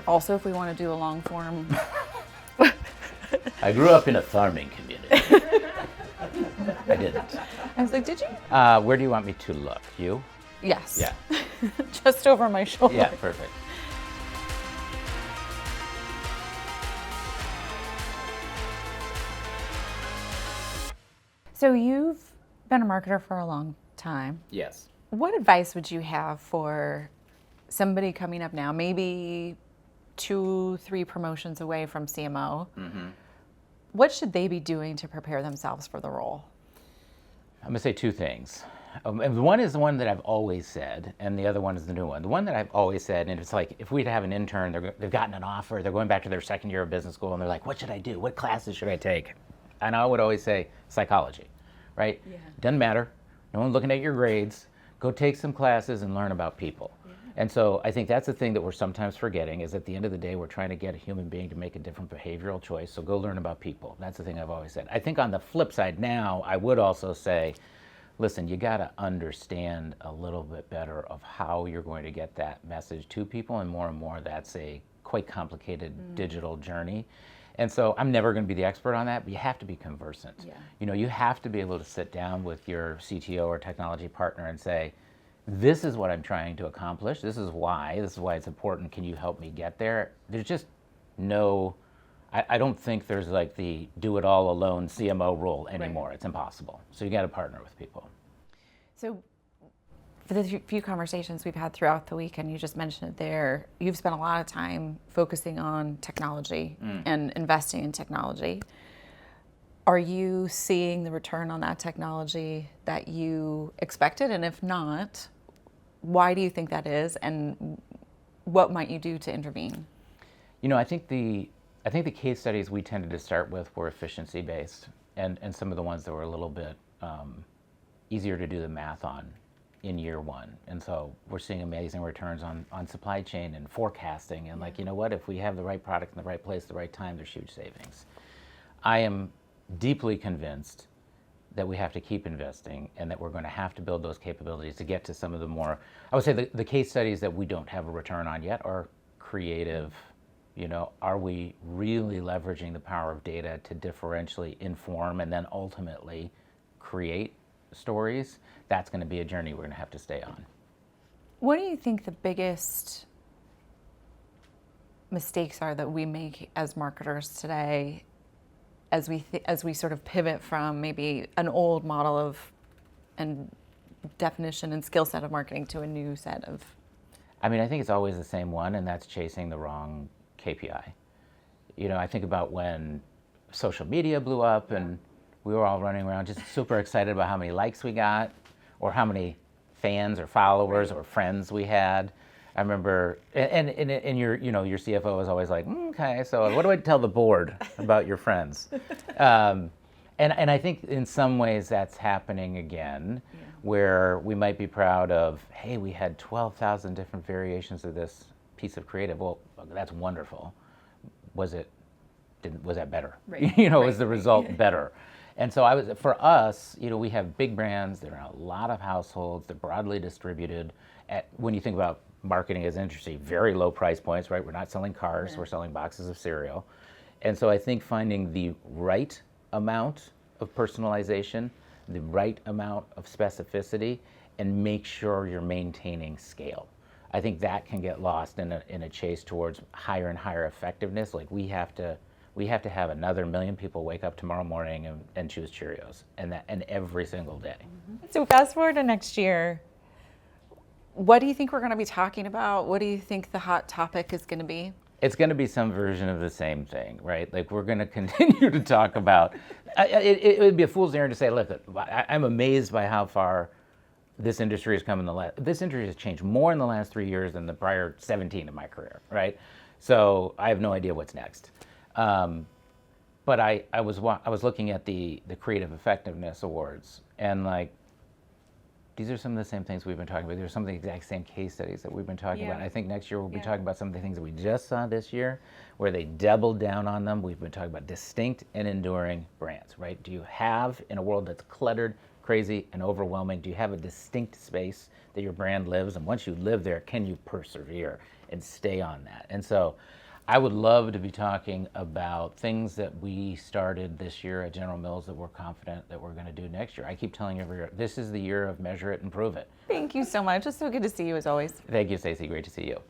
Also, if we want to do a long form. I grew up in a farming community. I didn't. I was like, did you? Where do you want me to look? You? Yes. Yeah. Just over my shoulder. Yeah, perfect. So you've been a marketer for a long time. Yes. What advice would you have for somebody coming up now, maybe 2-3 promotions away from CMO? Mm-hmm. What should they be doing to prepare themselves for the role? I'm going to say two things. And one is the one that I've always said, and the other one is the new one. The one that I've always said, and it's like, if we'd have an intern, they've gotten an offer, they're going back to their second year of business school, and they're like, what should I do? What classes should I take? And I would always say, psychology, right? Yeah. Doesn't matter. No one's looking at your grades. Go take some classes and learn about people. Yeah. And so I think that's the thing that we're sometimes forgetting, is at the end of the day, we're trying to get a human being to make a different behavioral choice. So go learn about people. That's the thing I've always said. I think on the flip side now, I would also say, listen, you got to understand a little bit better of how you're going to get that message to people, and more, that's a quite complicated digital journey. And so I'm never going to be the expert on that, but you have to be conversant. Yeah. You know, you have to be able to sit down with your CTO or technology partner and say, this is what I'm trying to accomplish. This is why it's important. Can you help me get there? There's just no, I don't think there's like the do it all alone CMO role anymore. Right. It's impossible. So you got to partner with people. So for the few conversations we've had throughout the week, and you just mentioned it there, you've spent a lot of time focusing on technology and investing in technology. Are you seeing the return on that technology that you expected? And if not, why do you think that is? And what might you do to intervene? You know, I think the case studies we tended to start with were efficiency based, and some of the ones that were a little bit easier to do the math on in year one. And so we're seeing amazing returns on supply chain and forecasting, and like, you know what, if we have the right product in the right place at the right time, there's huge savings. I am deeply convinced that we have to keep investing, and that we're going to have to build those capabilities to get to some of the more, I would say the case studies that we don't have a return on yet are creative. You know, are we really leveraging the power of data to differentially inform and then ultimately create stories? That's going to be a journey we're going to have to stay on. What do you think the biggest mistakes are that we make as marketers today, as we sort of pivot from maybe an old model of and definition and skill set of marketing to a new set of? I mean, I think it's always the same one, and that's chasing the wrong KPI. You know, I think about when social media blew up and we were all running around just super excited about how many likes we got, or how many fans or followers or friends we had. I remember, and your CFO was always like, okay, so what do I tell the board about your friends? And I think in some ways that's happening again, where we might be proud of, hey, we had 12,000 different variations of this piece of creative. Well, that's wonderful. Was that better? Right. Was the result better? And so for us, we have big brands. They're in a lot of households. They're broadly distributed. When you think about marketing as industry, very low price points, right? We're not selling cars. We're selling boxes of cereal. And so I think finding the right amount of personalization, the right amount of specificity, and make sure you're maintaining scale. I think that can get lost in a chase towards higher and higher effectiveness. Like we have to have another 1 million people wake up tomorrow morning and choose Cheerios, and every single day. So fast forward to next year, what do you think we're going to be talking about? What do you think the hot topic is going to be? It's going to be some version of the same thing, right? Like we're going to continue to talk about, it would be a fool's errand to say, look, I'm amazed by how far this industry has come this industry has changed more in the last 3 years than the prior 17 of my career, right? So I have no idea what's next. But I was looking at the Creative Effectiveness Awards, and like, these are some of the same things we've been talking about. These are some of the exact same case studies that we've been talking about. And I think next year we'll be talking about some of the things that we just saw this year, where they doubled down on them. We've been talking about distinct and enduring brands, right? Do you have, in a world that's cluttered, crazy, and overwhelming, do you have a distinct space that your brand lives? And once you live there, can you persevere? and stay on that. And so I would love to be talking about things that we started this year at General Mills that we're confident that we're going to do next year. I keep telling every year, this is the year of measure it and prove it. Thank you so much. It's so good to see you as always. Thank you, Stacy. Great to see you.